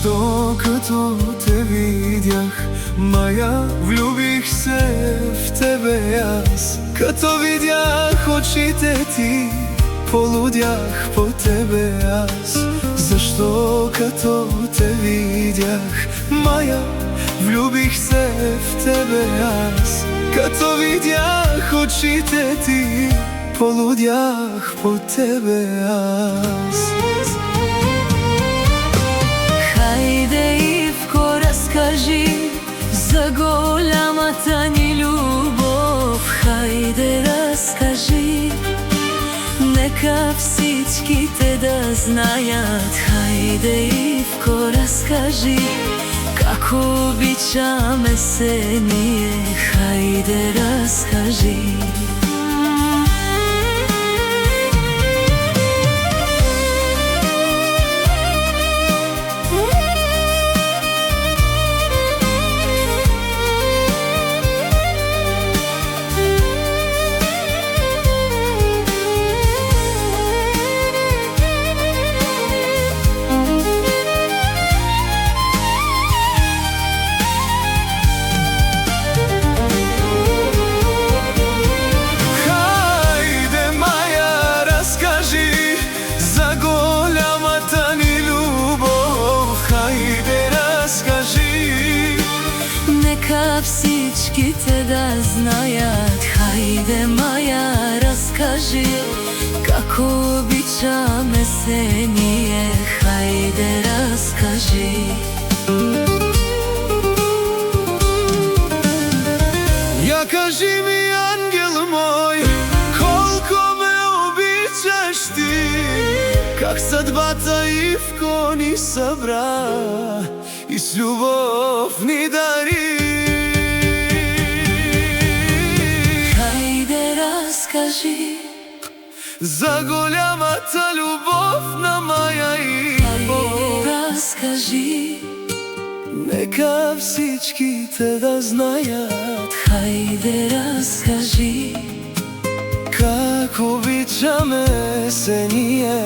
Зашто като те видях, Маја, влюбих се в тебе аз. Като видях очите ти, полудях по тебе аз. Зашто като те видях, Маја, влюбих се в тебе аз. Като видях очите ти, полудях по тебе аз. Хајде, Ивко, разкажи за голямата ни љубов. Хајде, разкажи, нека всичките да знаят. Хајде, Ивко, разкажи како обичаме се ние. Хајде, разкажи. Нека всичките да знаят. Хајде, Маја, разкажи како обичаме се ние. Хајде, разкажи. Ја кажи ми, ангел мој, колко ме обичаш ти. Как съдбата, Ивко, ни събра и с любов ни дари. Хајде, разкажи за голямата любов на Маја и Ивко. Хајде, разкажи, нека всичките да знаят. Хајде, разкажи как обичаме се ние.